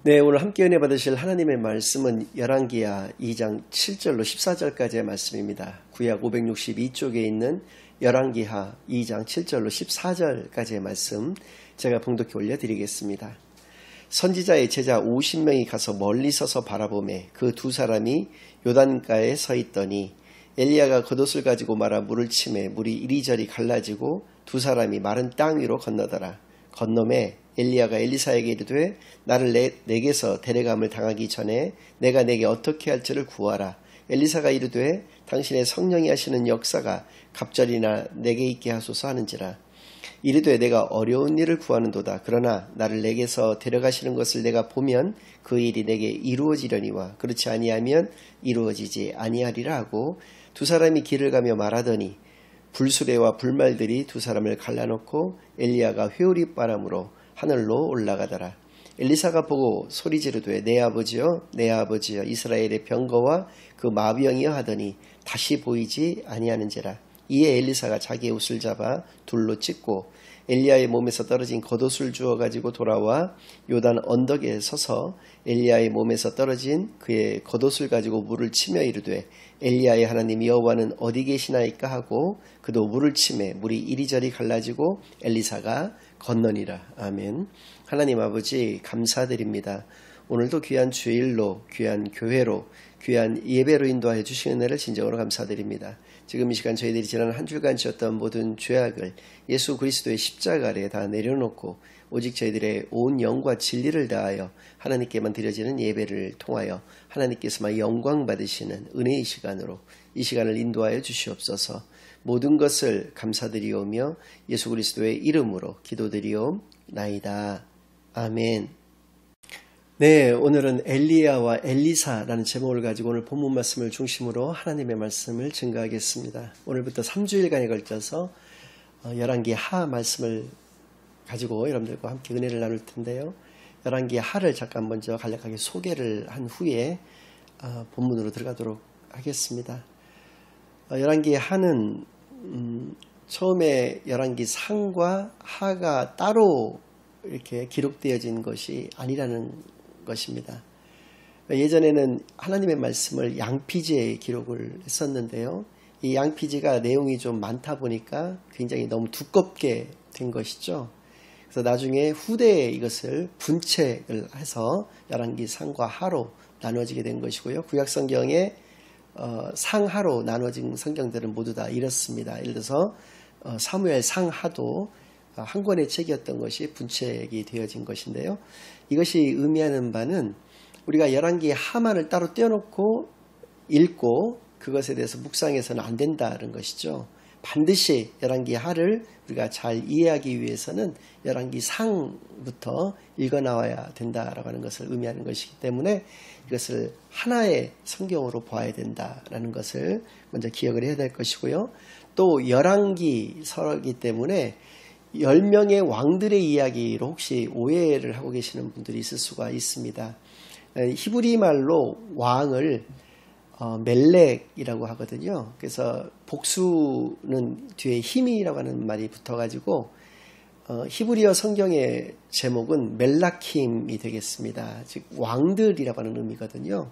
네, 오늘 함께 은혜 받으실 하나님의 말씀은 열왕기하 2장 7절로 14절까지의 말씀입니다. 구약 562쪽에 있는 열왕기하 2장 7절로 14절까지의 말씀 제가 봉독해 올려드리겠습니다. 선지자의 제자 50명이 가서 멀리 서서 바라보매 그 두 사람이 요단가에 서 있더니 엘리야가 겉옷을 가지고 말아 물을 치매 물이 이리저리 갈라지고 두 사람이 마른 땅 위로 건너더라. 건너매 엘리야가 엘리사에게 이르되 나를 내게서 데려감을 당하기 전에 내가 내게 어떻게 할지를 구하라. 엘리사가 이르되 당신의 성령이 하시는 역사가 갑절이나 내게 있게 하소서 하는지라. 이르되 내가 어려운 일을 구하는도다. 그러나 나를 내게서 데려가시는 것을 내가 보면 그 일이 내게 이루어지려니와 그렇지 아니하면 이루어지지 아니하리라 하고 두 사람이 길을 가며 말하더니 불수레와 불말들이 두 사람을 갈라놓고 엘리야가 회오리 바람으로 하늘로 올라가더라. 엘리사가 보고 소리 지르되 내 아버지여 내 아버지여 이스라엘의 병거와 그 마병이여 하더니 다시 보이지 아니하는지라. 이에 엘리사가 자기의 옷을 잡아 둘로 찢고 엘리야의 몸에서 떨어진 겉옷을 주워 가지고 돌아와 요단 언덕에 서서 엘리야의 몸에서 떨어진 그의 겉옷을 가지고 물을 치며 이르되 엘리야의 하나님 여호와는 어디 계시나이까 하고 그도 물을 치매 물이 이리저리 갈라지고 엘리사가 건너니라. 아멘. 하나님 아버지 감사드립니다. 오늘도 귀한 주일로 귀한 교회로 귀한 예배로 인도하여 주신 은혜를 진정으로 감사드립니다. 지금 이 시간 저희들이 지난 한 주간 지었던 모든 죄악을 예수 그리스도의 십자가 아래에 다 내려놓고 오직 저희들의 온 영과 진리를 다하여 하나님께만 드려지는 예배를 통하여 하나님께서만 영광 받으시는 은혜의 시간으로 이 시간을 인도하여 주시옵소서. 모든 것을 감사드리오며 예수 그리스도의 이름으로 기도드리옵나이다. 아멘. 네, 오늘은 엘리야와 엘리사라는 제목을 가지고 오늘 본문 말씀을 중심으로 하나님의 말씀을 증거하겠습니다. 오늘부터 3주일간에 걸쳐서 열왕기하 말씀을 가지고 여러분들과 함께 은혜를 나눌 텐데요. 열왕기하를 잠깐 먼저 간략하게 소개를 한 후에 본문으로 들어가도록 하겠습니다. 열왕기하는 처음에 열왕기상과 하가 따로 이렇게 기록되어진 것이 아니라는 것입니다. 예전에는 하나님의 말씀을 양피지에 기록을 했었는데요. 이 양피지가 내용이 좀 많다 보니까 굉장히 너무 두껍게 된 것이죠. 그래서 나중에 후대에 이것을 분책을 해서 열왕기상과 하로 나눠지게 된 것이고요. 구약성경에 상하로 나눠진 성경들은 모두 다 이렇습니다. 예를 들어서 사무엘 상하도 한 권의 책이었던 것이 분책이 되어진 것인데요. 이것이 의미하는 바는 우리가 열왕기 하만을 따로 떼어놓고 읽고 그것에 대해서 묵상해서는 안 된다는 것이죠. 반드시 열왕기 하를 우리가 잘 이해하기 위해서는 열왕기 상부터 읽어나와야 된다라고 하는 것을 의미하는 것이기 때문에 이것을 하나의 성경으로 보아야 된다라는 것을 먼저 기억을 해야 될 것이고요. 또 열왕기서이기 때문에 10명의 왕들의 이야기로 혹시 오해를 하고 계시는 분들이 있을 수가 있습니다. 히브리 말로 왕을 멜렉이라고 하거든요. 그래서 복수는 뒤에 힘이라고 하는 말이 붙어가지고 히브리어 성경의 제목은 멜라킴이 되겠습니다. 즉 왕들이라고 하는 의미거든요.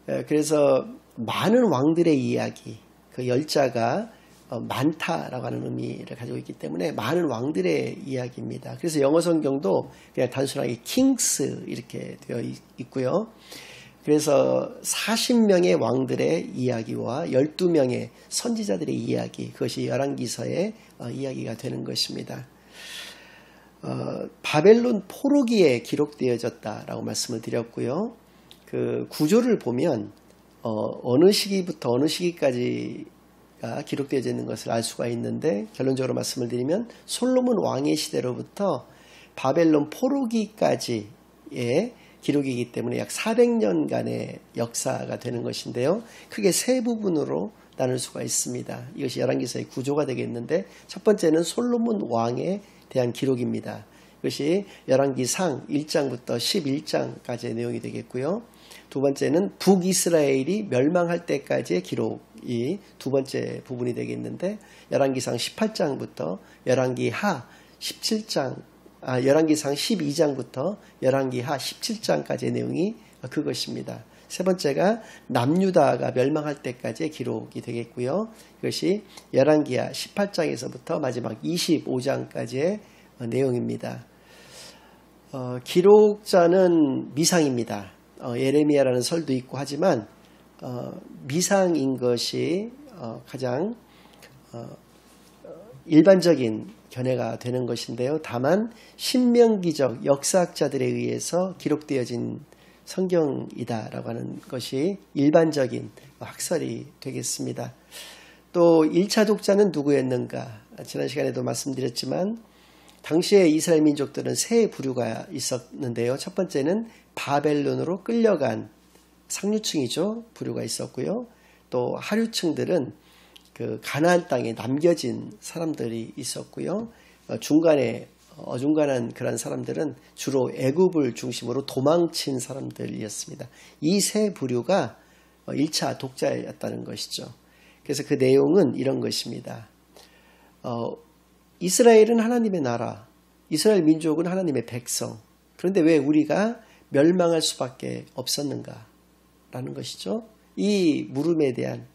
그래서 많은 왕들의 이야기, 그 열자가 많다라고 하는 의미를 가지고 있기 때문에 많은 왕들의 이야기입니다. 그래서 영어 성경도 그냥 단순하게 킹스 이렇게 되어 있고요. 그래서 40명의 왕들의 이야기와 12명의 선지자들의 이야기, 그것이 열왕기서의 이야기가 되는 것입니다. 바벨론 포로기에 기록되어졌다라고 말씀을 드렸고요. 그 구조를 보면 어느 시기부터 어느 시기까지 기록되어져 있는 것을 알 수가 있는데 결론적으로 말씀을 드리면 솔로몬 왕의 시대로부터 바벨론 포로기까지의 기록이기 때문에 약 400년간의 역사가 되는 것인데요. 크게 세 부분으로 나눌 수가 있습니다. 이것이 열왕기서의 구조가 되겠는데 첫 번째는 솔로몬 왕에 대한 기록입니다. 이것이 열왕기상 1장부터 11장까지의 내용이 되겠고요. 두 번째는 북이스라엘이 멸망할 때까지의 기록이 두 번째 부분이 되겠는데 열왕기상 18장부터 열왕기하 17장 열왕기상 12장부터 열왕기하 17장까지의 내용이 그것입니다. 세 번째가 남유다가 멸망할 때까지의 기록이 되겠고요. 이것이 열왕기하 18장에서부터 마지막 25장까지의 내용입니다. 기록자는 미상입니다. 예레미야라는 설도 있고 하지만 미상인 것이 가장 일반적인 견해가 되는 것인데요. 다만 신명기적 역사학자들에 의해서 기록되어진 성경이다라고 하는 것이 일반적인 학설이 되겠습니다. 또 1차 독자는 누구였는가? 지난 시간에도 말씀드렸지만 당시에 이스라엘 민족들은 세 부류가 있었는데요. 첫 번째는 바벨론으로 끌려간 상류층이죠. 부류가 있었고요. 또 하류층들은 그 가나안 땅에 남겨진 사람들이 있었고요. 중간에 어중간한 그런 사람들은 주로 애굽을 중심으로 도망친 사람들이었습니다. 이 세 부류가 1차 독자였다는 것이죠. 그래서 그 내용은 이런 것입니다. 이스라엘은 하나님의 나라, 이스라엘 민족은 하나님의 백성. 그런데 왜 우리가 멸망할 수밖에 없었는가? 라는 것이죠. 이 물음에 대한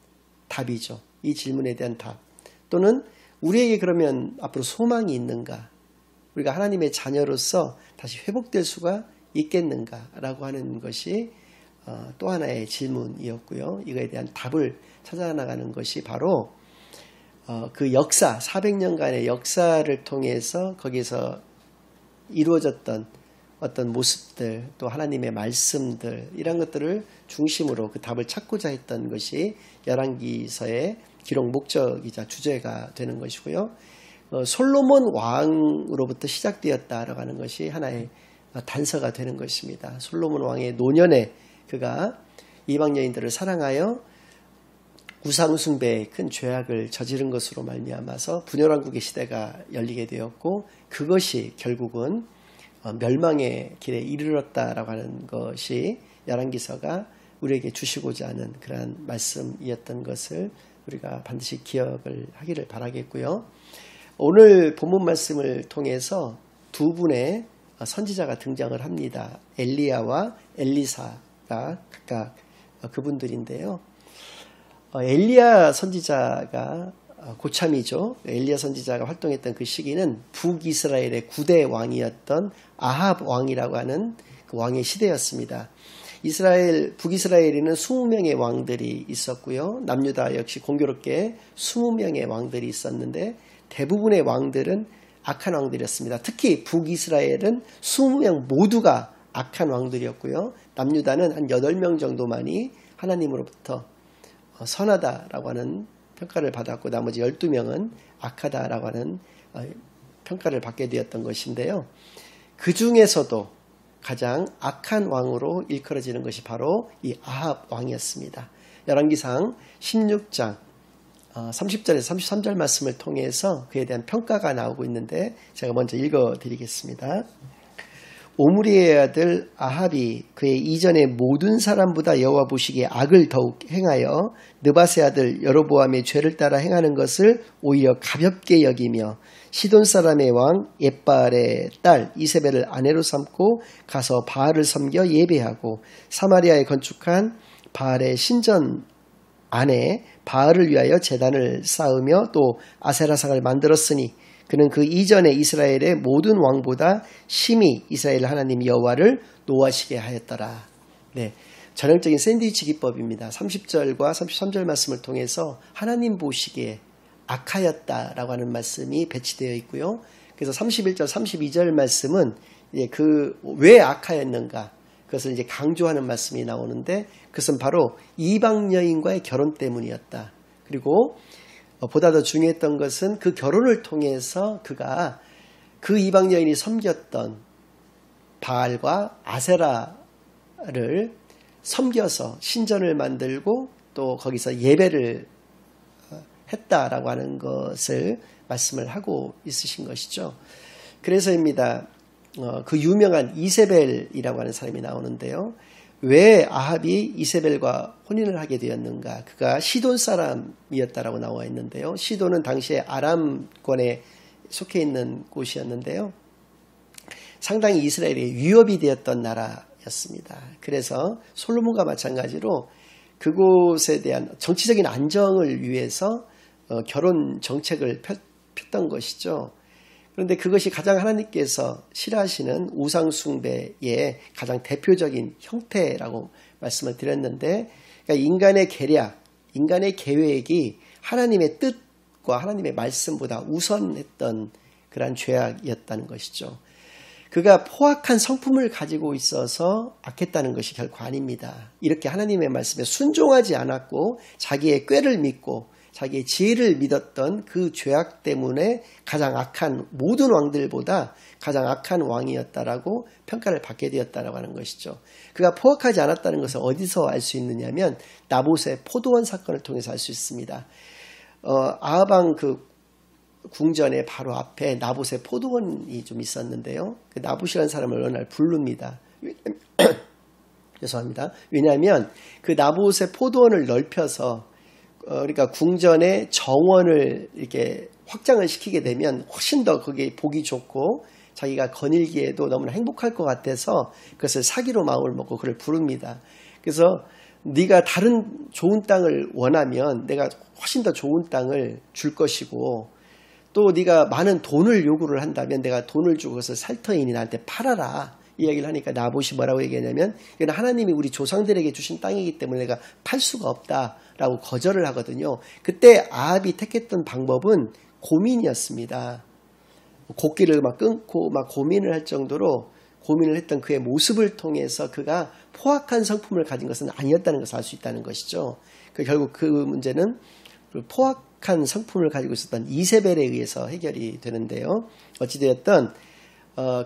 답이죠. 이 질문에 대한 답. 또는 우리에게 그러면 앞으로 소망이 있는가? 우리가 하나님의 자녀로서 다시 회복될 수가 있겠는가? 라고 하는 것이 또 하나의 질문이었고요. 이거에 대한 답을 찾아나가는 것이 바로 그 역사, 400년간의 역사를 통해서 거기서 이루어졌던 어떤 모습들, 또 하나님의 말씀들, 이런 것들을 중심으로 그 답을 찾고자 했던 것이 열왕기서의 기록 목적이자 주제가 되는 것이고요. 솔로몬 왕으로부터 시작되었다라고 하는 것이 하나의 단서가 되는 것입니다. 솔로몬 왕의 노년에 그가 이방 여인들을 사랑하여 우상숭배에 큰 죄악을 저지른 것으로 말미암아서 분열왕국의 시대가 열리게 되었고 그것이 결국은 멸망의 길에 이르렀다라고 하는 것이 열왕기서가 우리에게 주시고자 하는 그러한 말씀이었던 것을 우리가 반드시 기억을 하기를 바라겠고요. 오늘 본문 말씀을 통해서 두 분의 선지자가 등장을 합니다. 엘리야와 엘리사가 각각 그분들인데요. 엘리야 선지자가 고참이죠. 엘리야 선지자가 활동했던 그 시기는 북이스라엘의 9대 왕이었던 아합 왕이라고 하는 그 왕의 시대였습니다. 북이스라엘에는 20명의 왕들이 있었고요. 남유다 역시 공교롭게 20명의 왕들이 있었는데 대부분의 왕들은 악한 왕들이었습니다. 특히 북이스라엘은 20명 모두가 악한 왕들이었고요. 남유다는 한 8명 정도만이 하나님으로부터 선하다라고 하는 평가를 받았고 나머지 12명은 악하다라고 하는 평가를 받게 되었던 것인데요. 그 중에서도 가장 악한 왕으로 일컬어지는 것이 바로 이 아합 왕이었습니다. 열왕기상 16장 30절에서 33절 말씀을 통해서 그에 대한 평가가 나오고 있는데 제가 먼저 읽어드리겠습니다. 오므리의 아들 아합이 그의 이전의 모든 사람보다 여호와 보시기에 악을 더욱 행하여 느밧의 아들 여로보암의 죄를 따라 행하는 것을 오히려 가볍게 여기며 시돈 사람의 왕 옙바알의 딸 이세벨을 아내로 삼고 가서 바알을 섬겨 예배하고 사마리아에 건축한 바알의 신전 안에 바알을 위하여 제단을 쌓으며 또 아세라상을 만들었으니 그는 그 이전에 이스라엘의 모든 왕보다 심히 이스라엘 하나님 여호와를 노하시게 하였더라. 네, 전형적인 샌드위치 기법입니다. 30절과 33절 말씀을 통해서 하나님 보시기에 악하였다라고 하는 말씀이 배치되어 있고요. 그래서 31절, 32절 말씀은 왜 악하였는가 그것을 이제 강조하는 말씀이 나오는데 그것은 바로 이방 여인과의 결혼 때문이었다. 그리고 보다 더 중요했던 것은 그 결혼을 통해서 그가 그 이방 여인이 섬겼던 바알과 아세라를 섬겨서 신전을 만들고 또 거기서 예배를 했다라고 하는 것을 말씀을 하고 있으신 것이죠. 그래서입니다. 그 유명한 이세벨이라고 하는 사람이 나오는데요. 왜 아합이 이세벨과 혼인을 하게 되었는가? 그가 시돈 사람이었다라고 나와 있는데요. 시돈은 당시에 아람권에 속해 있는 곳이었는데요. 상당히 이스라엘의 위협이 되었던 나라였습니다. 그래서 솔로몬과 마찬가지로 그곳에 대한 정치적인 안정을 위해서 결혼 정책을 폈던 것이죠. 그런데 그것이 가장 하나님께서 싫어하시는 우상숭배의 가장 대표적인 형태라고 말씀을 드렸는데, 그러니까 인간의 계략, 인간의 계획이 하나님의 뜻과 하나님의 말씀보다 우선했던 그러한 죄악이었다는 것이죠. 그가 포악한 성품을 가지고 있어서 악했다는 것이 결코 아닙니다. 이렇게 하나님의 말씀에 순종하지 않았고 자기의 꾀를 믿고 자기의 지혜를 믿었던 그 죄악 때문에 가장 악한 모든 왕들보다 가장 악한 왕이었다라고 평가를 받게 되었다라고 하는 것이죠. 그가 포악하지 않았다는 것을 어디서 알 수 있느냐면 나봇의 포도원 사건을 통해서 알 수 있습니다. 아하방 그 궁전의 바로 앞에 나봇의 포도원이 좀 있었는데요. 그 나봇이라는 사람을 어느 날 부릅니다. 죄송합니다. 왜냐하면 그 나봇의 포도원을 넓혀서 그러니까 궁전의 정원을 이렇게 확장을 시키게 되면 훨씬 더 그게 보기 좋고 자기가 거닐기에도 너무나 행복할 것 같아서 그것을 사기로 마음을 먹고 그를 부릅니다. 그래서 네가 다른 좋은 땅을 원하면 내가 훨씬 더 좋은 땅을 줄 것이고, 또 네가 많은 돈을 요구를 한다면 내가 돈을 주고 그것을 살터이니 나한테 팔아라. 이 얘기를 하니까 나봇이 뭐라고 얘기하냐면, 이건 하나님이 우리 조상들에게 주신 땅이기 때문에 내가 팔 수가 없다라고 거절을 하거든요. 그때 아합이 택했던 방법은 고민이었습니다. 곡기를 막 끊고 막 고민을 할 정도로 고민을 했던 그의 모습을 통해서 그가 포악한 성품을 가진 것은 아니었다는 것을 알 수 있다는 것이죠. 결국 그 문제는 포악한 성품을 가지고 있었던 이세벨에 의해서 해결이 되는데요. 어찌되었든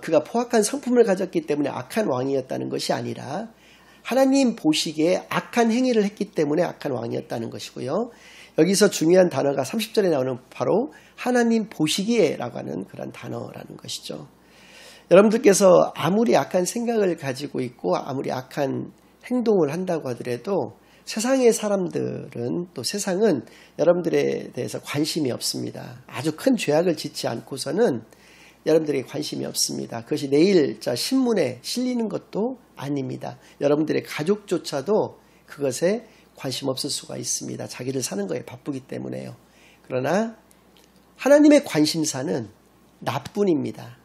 그가 포악한 성품을 가졌기 때문에 악한 왕이었다는 것이 아니라 하나님 보시기에 악한 행위를 했기 때문에 악한 왕이었다는 것이고요. 여기서 중요한 단어가 30절에 나오는 바로 하나님 보시기에라고 하는 그런 단어라는 것이죠. 여러분들께서 아무리 악한 생각을 가지고 있고 아무리 악한 행동을 한다고 하더라도 세상의 사람들은, 또 세상은 여러분들에 대해서 관심이 없습니다. 아주 큰 죄악을 짓지 않고서는 여러분들에게 관심이 없습니다. 그것이 내일 신문에 실리는 것도 아닙니다. 여러분들의 가족조차도 그것에 관심 없을 수가 있습니다. 자기를 사는 거에 바쁘기 때문에요. 그러나 하나님의 관심사는 나뿐입니다.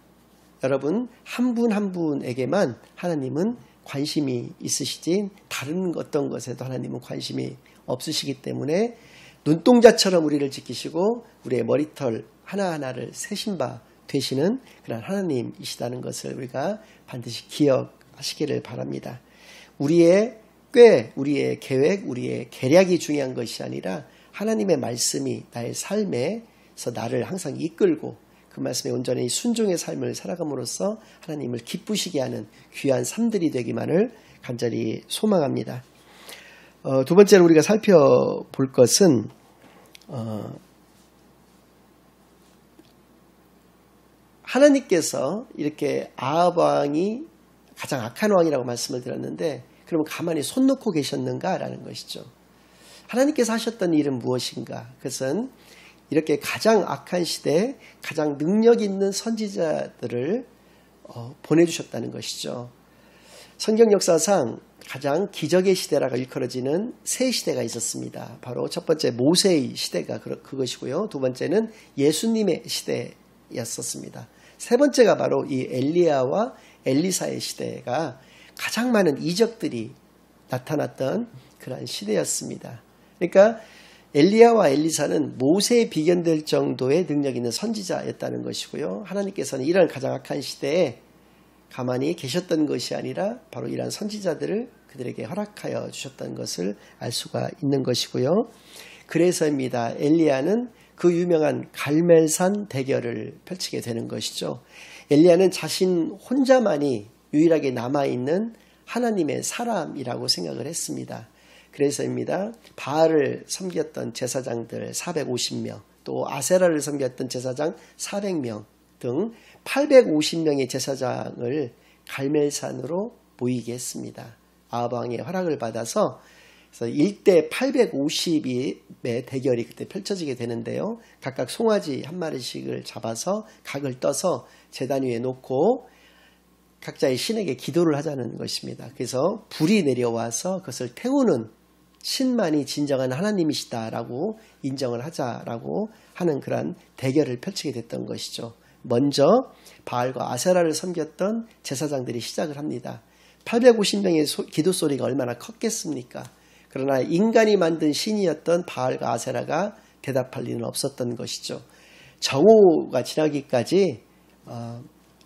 여러분 한 분 한 분에게만 하나님은 관심이 있으시지 다른 어떤 것에도 하나님은 관심이 없으시기 때문에 눈동자처럼 우리를 지키시고 우리의 머리털 하나하나를 세신 바 되시는 그런 하나님이시다는 것을 우리가 반드시 기억하시기를 바랍니다. 우리의 꾀, 우리의 계획, 우리의 계략이 중요한 것이 아니라 하나님의 말씀이 나의 삶에서 나를 항상 이끌고 그 말씀에 온전히 순종의 삶을 살아감으로써 하나님을 기쁘시게 하는 귀한 삶들이 되기만을 간절히 소망합니다. 두 번째로 우리가 살펴볼 것은 하나님께서 이렇게 아합 왕이 가장 악한 왕이라고 말씀을 드렸는데 그러면 가만히 손 놓고 계셨는가라는 것이죠. 하나님께서 하셨던 일은 무엇인가? 그것은 이렇게 가장 악한 시대에 가장 능력 있는 선지자들을 보내주셨다는 것이죠. 성경 역사상 가장 기적의 시대라고 일컬어지는 세 시대가 있었습니다. 바로 첫 번째 모세의 시대가 그것이고요. 두 번째는 예수님의 시대였었습니다. 세 번째가 바로 이 엘리야와 엘리사의 시대가 가장 많은 이적들이 나타났던 그런 시대였습니다. 그러니까 엘리야와 엘리사는 모세에 비견될 정도의 능력 있는 선지자였다는 것이고요. 하나님께서는 이런 가장 악한 시대에 가만히 계셨던 것이 아니라 바로 이러한 선지자들을 그들에게 허락하여 주셨던 것을 알 수가 있는 것이고요. 그래서입니다. 엘리야는 그 유명한 갈멜산 대결을 펼치게 되는 것이죠. 엘리야는 자신 혼자만이 유일하게 남아있는 하나님의 사람이라고 생각을 했습니다. 그래서입니다. 바알을 섬겼던 제사장들 450명, 또 아세라를 섬겼던 제사장 400명 등 850명의 제사장을 갈멜산으로 모이게 했습니다. 아합 왕의 허락을 받아서 그래서 1대 850의 대결이 그때 펼쳐지게 되는데요. 각각 송아지 한 마리씩을 잡아서 각을 떠서 제단 위에 놓고 각자의 신에게 기도를 하자는 것입니다. 그래서 불이 내려와서 그것을 태우는 신만이 진정한 하나님이시다라고 인정을 하자라고 하는 그런 대결을 펼치게 됐던 것이죠. 먼저 바알과 아세라를 섬겼던 제사장들이 시작을 합니다. 850명의 기도 소리가 얼마나 컸겠습니까? 그러나 인간이 만든 신이었던 바알과 아세라가 대답할 리는 없었던 것이죠. 정오가 지나기까지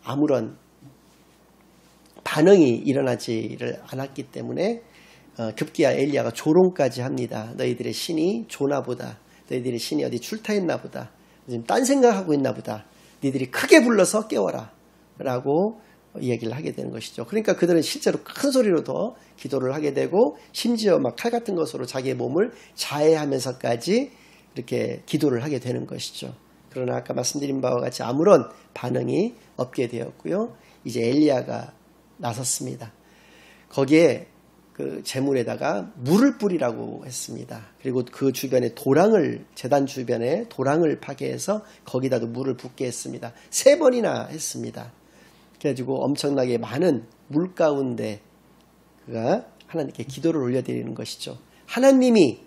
아무런 반응이 일어나지를 않았기 때문에 급기야 엘리야가 조롱까지 합니다. 너희들의 신이 조나보다. 너희들의 신이 어디 출타했나 보다. 지금 딴 생각하고 있나 보다. 너희들이 크게 불러서 깨워라 라고 이야기를 하게 되는 것이죠. 그러니까 그들은 실제로 큰 소리로 더 기도를 하게 되고 심지어 막 칼 같은 것으로 자기의 몸을 자해하면서까지 이렇게 기도를 하게 되는 것이죠. 그러나 아까 말씀드린 바와 같이 아무런 반응이 없게 되었고요. 이제 엘리야가 나섰습니다. 거기에 그 제물에다가 물을 뿌리라고 했습니다. 그리고 그 주변에 제단 주변에 도랑을 파괴해서 거기다도 물을 붓게 했습니다. 3번이나 했습니다. 그래가지고 엄청나게 많은 물 가운데 그가 하나님께 기도를 올려드리는 것이죠. 하나님이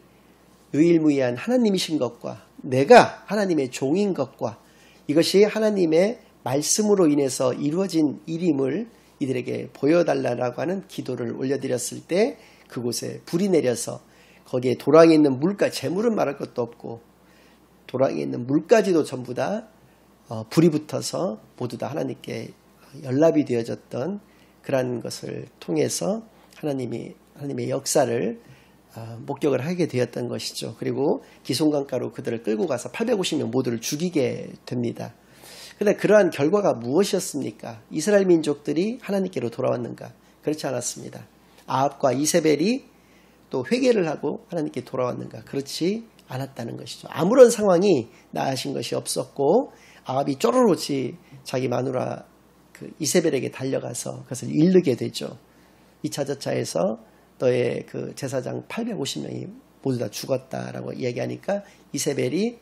유일무이한 하나님이신 것과 내가 하나님의 종인 것과 이것이 하나님의 말씀으로 인해서 이루어진 일임을 이들에게 보여달라고 하는 기도를 올려드렸을 때 그곳에 불이 내려서 거기에 도랑에 있는 물까지, 재물은 말할 것도 없고 도랑에 있는 물까지도 전부 다 불이 붙어서 모두 다 하나님께 연락이 되어졌던 그러한 것을 통해서 하나님의 역사를 목격을 하게 되었던 것이죠. 그리고 기송강가로 그들을 끌고 가서 850명 모두를 죽이게 됩니다. 그런데 그러한 결과가 무엇이었습니까? 이스라엘 민족들이 하나님께로 돌아왔는가? 그렇지 않았습니다. 아합과 이세벨이 또 회개를 하고 하나님께 돌아왔는가? 그렇지 않았다는 것이죠. 아무런 상황이 나아진 것이 없었고 아합이 쪼르르치 자기 마누라 그 이세벨에게 달려가서 그것을 잃게 되죠. 2차 저차에서 너의 그 제사장 850명이 모두 다 죽었다라고 이야기하니까 이세벨이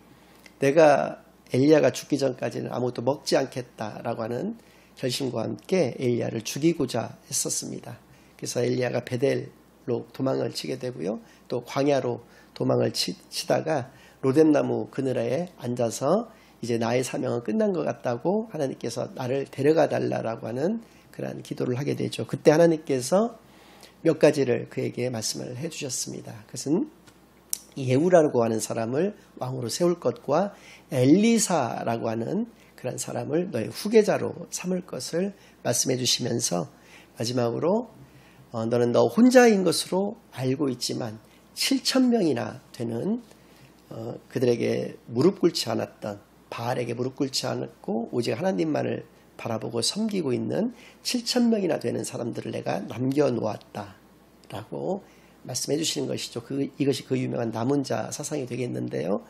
내가 엘리야가 죽기 전까지는 아무것도 먹지 않겠다라고 하는 결심과 함께 엘리야를 죽이고자 했었습니다. 그래서 엘리야가 베델로 도망을 치게 되고요. 또 광야로 도망을 치다가 로뎀나무 그늘에 앉아서 이제 나의 사명은 끝난 것 같다고 하나님께서 나를 데려가 달라라고 하는 그러한 기도를 하게 되죠. 그때 하나님께서 몇 가지를 그에게 말씀을 해주셨습니다. 그것은 예후라고 하는 사람을 왕으로 세울 것과 엘리사라고 하는 그런 사람을 너의 후계자로 삼을 것을 말씀해 주시면서 마지막으로 너는 너 혼자인 것으로 알고 있지만 7,000명이나 되는 그들에게 무릎 꿇지 않았던 바알에게 무릎 꿇지 않았고 오직 하나님만을 바라보고 섬기고 있는 7,000명이나 되는 사람들을 내가 남겨놓았다라고 말씀해 주시는 것이죠. 이것이 그 유명한 남은 자 사상이 되겠는데요.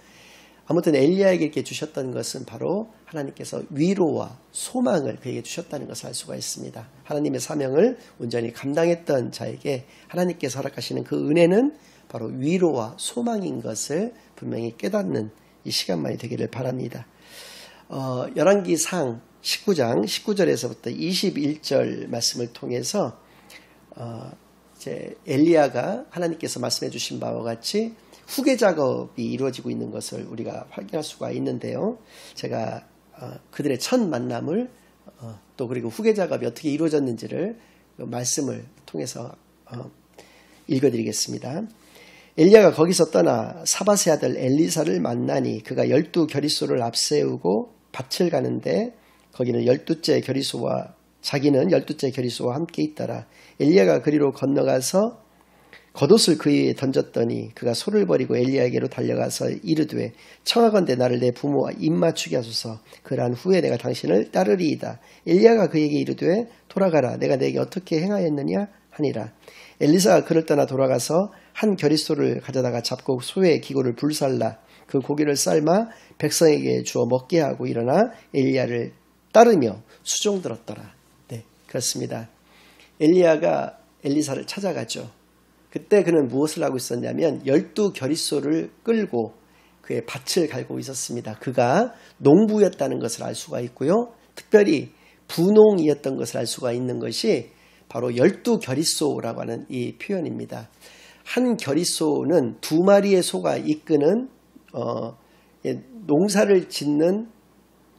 아무튼 엘리야에게 이렇게 주셨던 것은 바로 하나님께서 위로와 소망을 그에게 주셨다는 것을 알 수가 있습니다. 하나님의 사명을 온전히 감당했던 자에게 하나님께서 허락하시는 그 은혜는 바로 위로와 소망인 것을 분명히 깨닫는 이 시간만이 되기를 바랍니다. 열왕기상 19장 19절에서부터 21절 말씀을 통해서 이제 엘리야가 하나님께서 말씀해 주신 바와 같이 후계 작업이 이루어지고 있는 것을 우리가 확인할 수가 있는데요. 제가 그들의 첫 만남을 또 그리고 후계 작업이 어떻게 이루어졌는지를 말씀을 통해서 읽어드리겠습니다. 엘리야가 거기서 떠나 사밧의 아들 엘리사를 만나니 그가 12겨리소를 앞세우고 밭을 가는데 거기는 12째 겨리소와 자기는 12째 겨리소와 함께 있더라. 엘리야가 그리로 건너가서 겉옷을 그 위에 던졌더니 그가 소를 버리고 엘리야에게로 달려가서 이르되 청하건대 나를 내 부모와 입맞추게 하소서. 그러한 후에 내가 당신을 따르리이다. 엘리야가 그에게 이르되 돌아가라. 내가 내게 어떻게 행하였느냐 하니라. 엘리사가 그를 떠나 돌아가서 한 겨리소를 가져다가 잡고 소의 기고를 불살라 그 고기를 삶아 백성에게 주어 먹게 하고 일어나 엘리야를 따르며 수종들었더라. 네, 그렇습니다. 엘리야가 엘리사를 찾아가죠. 그때 그는 무엇을 하고 있었냐면 12겨리소를 끌고 그의 밭을 갈고 있었습니다. 그가 농부였다는 것을 알 수가 있고요. 특별히 분홍이었던 것을 알 수가 있는 것이 바로 12겨릿소라고 하는 이 표현입니다. 한 겨릿소는 2마리의 소가 이끄는 농사를 짓는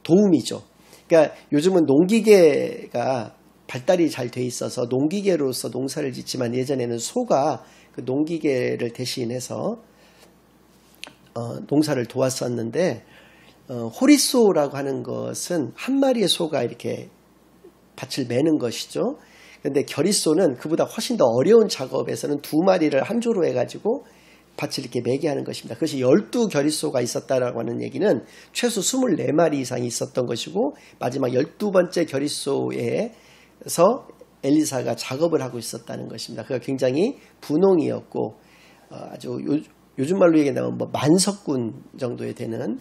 도움이죠. 그러니까 요즘은 농기계가 발달이 잘 돼 있어서 농기계로서 농사를 짓지만 예전에는 소가 그 농기계를 대신해서 농사를 도왔었는데 호리소라고 하는 것은 한 마리의 소가 이렇게 밭을 매는 것이죠. 그런데 겨릿소는 그보다 훨씬 더 어려운 작업에서는 2마리를 한 조로 해가지고 밭을 이렇게 매게 하는 것입니다. 그것이 12겨릿소가 있었다라고 하는 얘기는 최소 24마리 이상이 있었던 것이고 마지막 12번째 겨릿소에서 엘리사가 작업을 하고 있었다는 것입니다. 그가 굉장히 분홍이었고 아주 요즘 말로 얘기하면 뭐 만석군 정도에 되는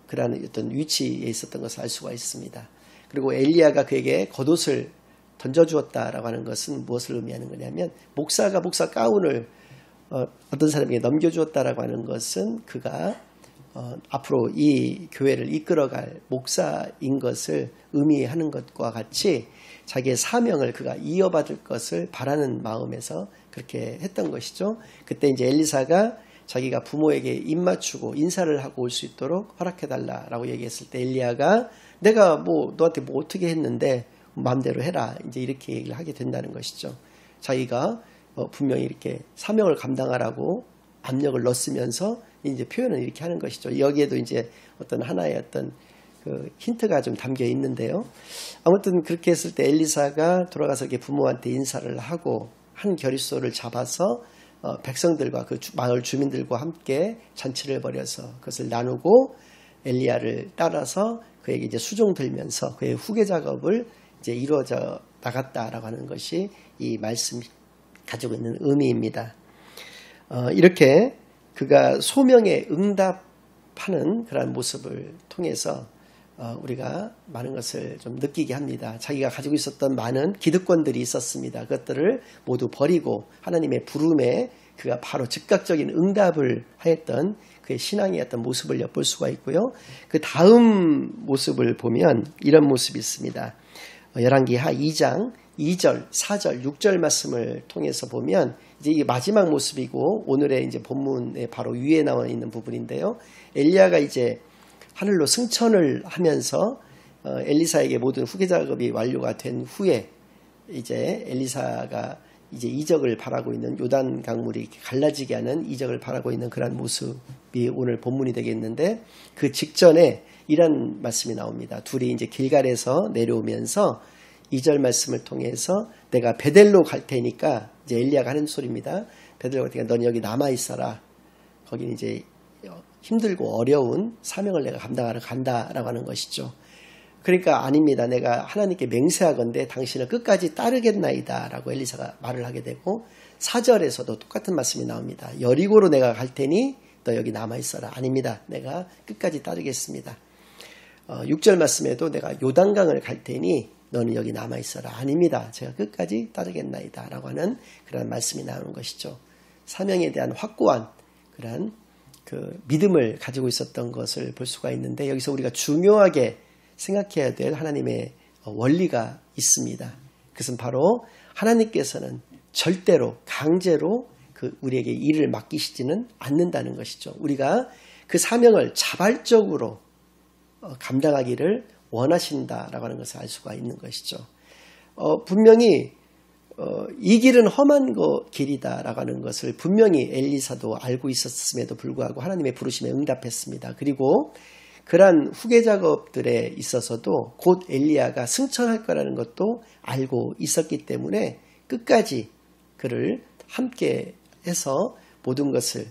그러한 어떤 위치에 있었던 것을 알 수가 있습니다. 그리고 엘리야가 그에게 겉옷을 던져주었다라고 하는 것은 무엇을 의미하는 거냐면 목사가 목사 가운을 어떤 사람에게 넘겨주었다라고 하는 것은 그가 앞으로 이 교회를 이끌어갈 목사인 것을 의미하는 것과 같이 자기의 사명을 그가 이어받을 것을 바라는 마음에서 그렇게 했던 것이죠. 그때 이제 엘리사가 자기가 부모에게 입맞추고 인사를 하고 올 수 있도록 허락해달라라고 얘기했을 때 엘리야가 내가 뭐 너한테 뭐 어떻게 했는데 마음대로 해라 이제 이렇게 얘기를 하게 된다는 것이죠. 자기가 분명히 이렇게 사명을 감당하라고 압력을 넣었으면서 이제 표현을 이렇게 하는 것이죠. 여기에도 이제 어떤 하나의 어떤 그 힌트가 좀 담겨 있는데요. 아무튼 그렇게 했을 때 엘리사가 돌아가서 이렇게 부모한테 인사를 하고 한 겨릿소를 잡아서 백성들과 그 마을 주민들과 함께 잔치를 벌여서 그것을 나누고 엘리야를 따라서 그에게 이제 수종 들면서 그의 후계 작업을 이제 이루어져 나갔다라고 하는 것이 이 말씀이 가지고 있는 의미입니다. 이렇게 그가 소명에 응답하는 그런 모습을 통해서 우리가 많은 것을 좀 느끼게 합니다. 자기가 가지고 있었던 많은 기득권들이 있었습니다. 그것들을 모두 버리고 하나님의 부름에 그가 바로 즉각적인 응답을 하였던 그의 신앙의 어떤 모습을 엿볼 수가 있고요. 그 다음 모습을 보면 이런 모습이 있습니다. 열왕기하 2장 2절, 4절, 6절 말씀을 통해서 보면 이제 이게 마지막 모습이고 오늘의 이제 본문의 바로 위에 나와 있는 부분인데요. 엘리야가 이제 하늘로 승천을 하면서 엘리사에게 모든 후계 작업이 완료가 된 후에 이제 엘리사가 이제 이적을 바라고 있는 요단 강물이 이렇게 갈라지게 하는 이적을 바라고 있는 그런 모습이 오늘 본문이 되겠는데 그 직전에 이런 말씀이 나옵니다. 둘이 이제 길갈에서 내려오면서 2절 말씀을 통해서 내가 베델로 갈 테니까 이제 엘리야가 하는 소리입니다. 베델로 갈 테니까 넌 여기 남아 있어라. 거기는 이제 힘들고 어려운 사명을 내가 감당하러 간다라고 하는 것이죠. 그러니까 아닙니다. 내가 하나님께 맹세하건대 당신을 끝까지 따르겠나이다 라고 엘리사가 말을 하게 되고 4절에서도 똑같은 말씀이 나옵니다. 여리고로 내가 갈 테니 너 여기 남아있어라. 아닙니다. 내가 끝까지 따르겠습니다. 6절 말씀에도 내가 요단강을 갈 테니 너는 여기 남아있어라. 아닙니다. 제가 끝까지 따르겠나이다 라고 하는 그런 말씀이 나오는 것이죠. 사명에 대한 확고한 그런 그 믿음을 가지고 있었던 것을 볼 수가 있는데 여기서 우리가 중요하게 생각해야 될 하나님의 원리가 있습니다. 그것은 바로 하나님께서는 절대로 강제로 우리에게 일을 맡기시지는 않는다는 것이죠. 우리가 그 사명을 자발적으로 감당하기를 원하신다라고 하는 것을 알 수가 있는 것이죠. 분명히 이 길은 험한 길이다라고 하는 것을 분명히 엘리사도 알고 있었음에도 불구하고 하나님의 부르심에 응답했습니다. 그리고 그러한 후계 작업들에 있어서도 곧 엘리야가 승천할 거라는 것도 알고 있었기 때문에 끝까지 그를 함께 해서 모든 것을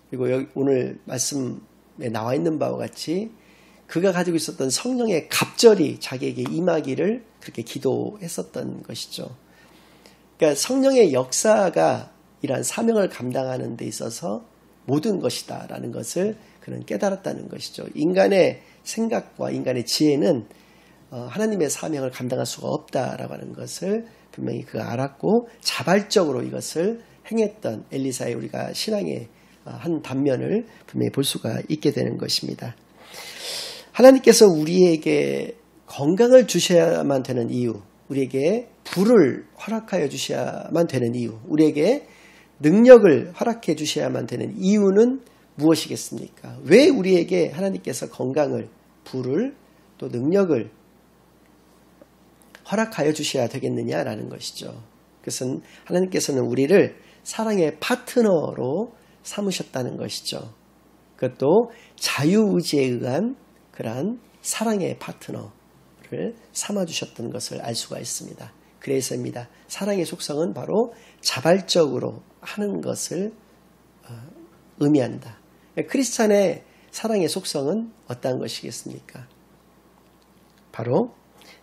그리고 여기 오늘 말씀에 나와 있는 바와 같이 그가 가지고 있었던 성령의 갑절이 자기에게 임하기를 그렇게 기도했었던 것이죠. 그러니까 성령의 역사가 이러한 사명을 감당하는 데 있어서 모든 것이다 라는 것을 그는 깨달았다는 것이죠. 인간의 생각과 인간의 지혜는 하나님의 사명을 감당할 수가 없다라고 하는 것을 분명히 그가 알았고 자발적으로 이것을 행했던 엘리사의 우리가 신앙의 한 단면을 분명히 볼 수가 있게 되는 것입니다. 하나님께서 우리에게 건강을 주셔야만 되는 이유, 우리에게 부를 허락하여 주셔야만 되는 이유, 우리에게 능력을 허락해 주셔야만 되는 이유는 무엇이겠습니까? 왜 우리에게 하나님께서 건강을, 부를, 또 능력을 허락하여 주셔야 되겠느냐라는 것이죠. 그것은 하나님께서는 우리를 사랑의 파트너로 삼으셨다는 것이죠. 그것도 자유의지에 의한 그러한 사랑의 파트너를 삼아주셨던 것을 알 수가 있습니다. 그래서입니다. 사랑의 속성은 바로 자발적으로 하는 것을 의미한다. 크리스찬의 사랑의 속성은 어떠한 것이겠습니까? 바로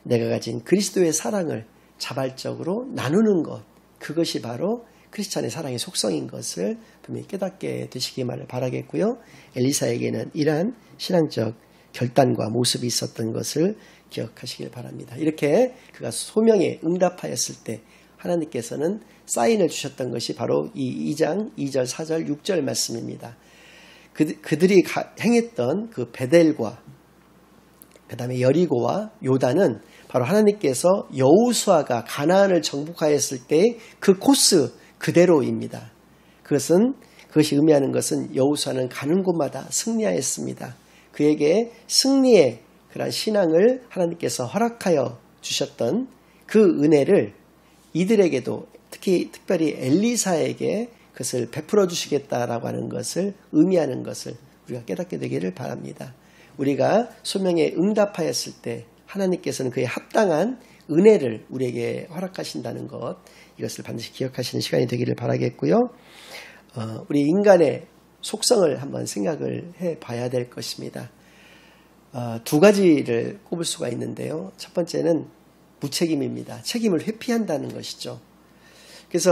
내가 가진 그리스도의 사랑을 자발적으로 나누는 것, 그것이 바로 크리스찬의 사랑의 속성인 것을 분명히 깨닫게 되시기만을 바라겠고요. 엘리사에게는 이러한 신앙적 결단과 모습이 있었던 것을 기억하시길 바랍니다. 이렇게 그가 소명에 응답하였을 때 하나님께서는 사인을 주셨던 것이 바로 이 2장 2절, 4절, 6절 말씀입니다. 그들이 행했던 그 베델과 그 다음에 여리고와 요단은 바로 하나님께서 여호수아가 가나안을 정복하였을 때 그 코스 그대로입니다. 그것이 의미하는 것은 여호수아는 가는 곳마다 승리하였습니다. 그에게 승리의 그런 신앙을 하나님께서 허락하여 주셨던 그 은혜를 이들에게도 특별히 엘리사에게 그것을 베풀어 주시겠다라고 하는 것을 의미하는 것을 우리가 깨닫게 되기를 바랍니다. 우리가 소명에 응답하였을 때 하나님께서는 그에 합당한 은혜를 우리에게 허락하신다는 것, 이것을 반드시 기억하시는 시간이 되기를 바라겠고요. 우리 인간의 속성을 한번 생각을 해봐야 될 것입니다. 두 가지를 꼽을 수가 있는데요. 첫 번째는 무책임입니다. 책임을 회피한다는 것이죠. 그래서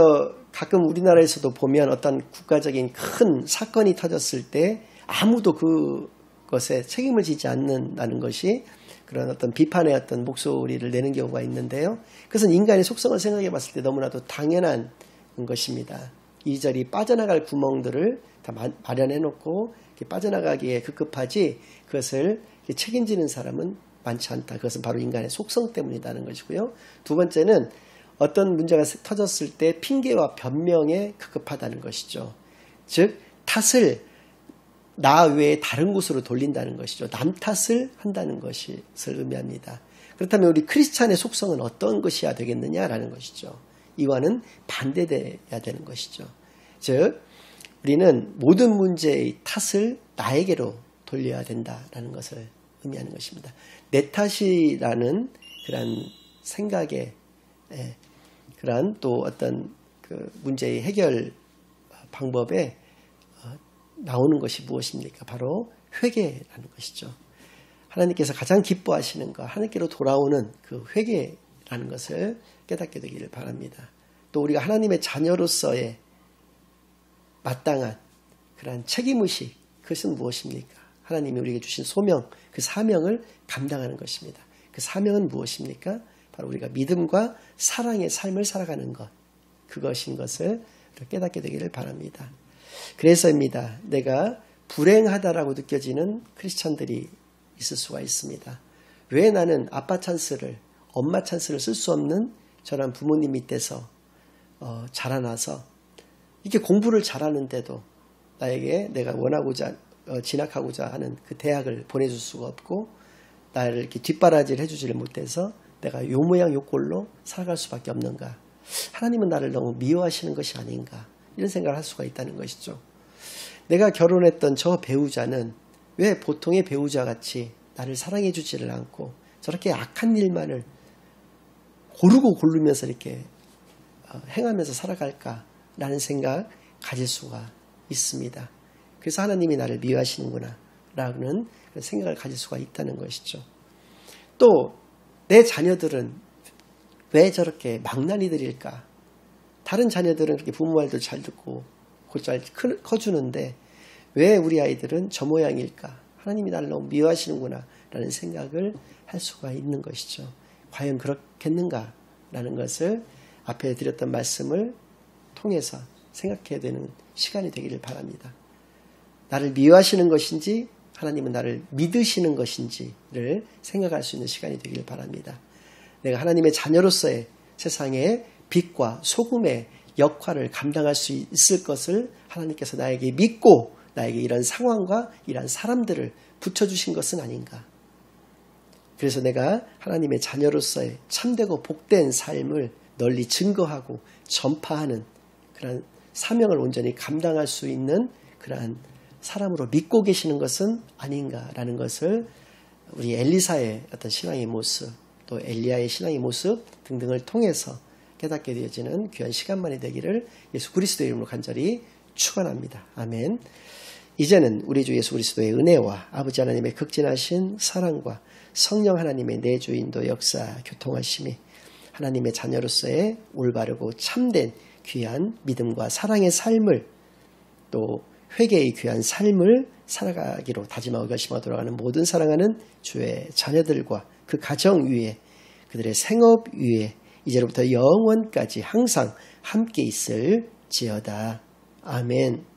가끔 우리나라에서도 보면 어떤 국가적인 큰 사건이 터졌을 때 아무도 그것에 책임을 지지 않는다는 것이 그런 어떤 비판의 어떤 목소리를 내는 경우가 있는데요. 그것은 인간의 속성을 생각해 봤을 때 너무나도 당연한 것입니다. 이리저리 빠져나갈 구멍들을 다 마련해 놓고 빠져나가기에 급급하지 그것을 책임지는 사람은 많지 않다. 그것은 바로 인간의 속성 때문이라는 것이고요. 두 번째는 어떤 문제가 터졌을 때 핑계와 변명에 급급하다는 것이죠. 즉 탓을 나 외에 다른 곳으로 돌린다는 것이죠. 남 탓을 한다는 것을 의미합니다. 그렇다면 우리 크리스찬의 속성은 어떤 것이어야 되겠느냐라는 것이죠. 이와는 반대돼야 되는 것이죠. 즉 우리는 모든 문제의 탓을 나에게로 돌려야 된다라는 것을 의미하는 것입니다. 내 탓이라는 그런 생각에 그런 또 어떤 그 문제의 해결 방법에 나오는 것이 무엇입니까? 바로 회개라는 것이죠. 하나님께서 가장 기뻐하시는 것, 하나님께로 돌아오는 그 회개라는 것을 깨닫게 되기를 바랍니다. 또 우리가 하나님의 자녀로서의 마땅한 그러한 책임의식, 그것은 무엇입니까? 하나님이 우리에게 주신 소명, 그 사명을 감당하는 것입니다. 그 사명은 무엇입니까? 바로 우리가 믿음과 사랑의 삶을 살아가는 것, 그것인 것을 깨닫게 되기를 바랍니다. 그래서입니다. 내가 불행하다라고 느껴지는 크리스찬들이 있을 수가 있습니다. 왜 나는 아빠 찬스를, 엄마 찬스를 쓸 수 없는 저런 부모님 밑에서 자라나서 이렇게 공부를 잘하는데도 나에게 내가 원하고자 진학하고자 하는 그 대학을 보내줄 수가 없고 나를 이렇게 뒷바라지를 해주지를 못해서 내가 요 모양 요 꼴로 살아갈 수밖에 없는가? 하나님은 나를 너무 미워하시는 것이 아닌가? 이런 생각을 할 수가 있다는 것이죠. 내가 결혼했던 저 배우자는 왜 보통의 배우자 같이 나를 사랑해 주지를 않고 저렇게 악한 일만을 고르면서 이렇게 행하면서 살아갈까라는 생각 가질 수가 있습니다. 그래서 하나님이 나를 미워하시는구나 라는 생각을 가질 수가 있다는 것이죠. 또 내 자녀들은 왜 저렇게 망나니들일까? 다른 자녀들은 그렇게 부모 말도 잘 듣고 곧잘 커주는데 왜 우리 아이들은 저 모양일까? 하나님이 나를 너무 미워하시는구나 라는 생각을 할 수가 있는 것이죠. 과연 그렇겠는가? 라는 것을 앞에 드렸던 말씀을 통해서 생각해야 되는 시간이 되기를 바랍니다. 나를 미워하시는 것인지 하나님은 나를 믿으시는 것인지를 생각할 수 있는 시간이 되길 바랍니다. 내가 하나님의 자녀로서의 세상의 빛과 소금의 역할을 감당할 수 있을 것을 하나님께서 나에게 믿고 나에게 이런 상황과 이런 사람들을 붙여주신 것은 아닌가. 그래서 내가 하나님의 자녀로서의 참되고 복된 삶을 널리 증거하고 전파하는 그런 사명을 온전히 감당할 수 있는 그러한 사람으로 믿고 계시는 것은 아닌가라는 것을 우리 엘리사의 어떤 신앙의 모습, 또 엘리야의 신앙의 모습 등등을 통해서 깨닫게 되어지는 귀한 시간만이 되기를 예수 그리스도의 이름으로 간절히 축원합니다. 아멘. 이제는 우리 주 예수 그리스도의 은혜와 아버지 하나님의 극진하신 사랑과 성령 하나님의 내주인도 역사 교통하심이 하나님의 자녀로서의 올바르고 참된 귀한 믿음과 사랑의 삶을 또 회개의 귀한 삶을 살아가기로 다짐하고 결심하고 돌아가는 모든 사랑하는 주의 자녀들과 그 가정 위에 그들의 생업 위에 이제로부터 영원까지 항상 함께 있을지어다. 아멘.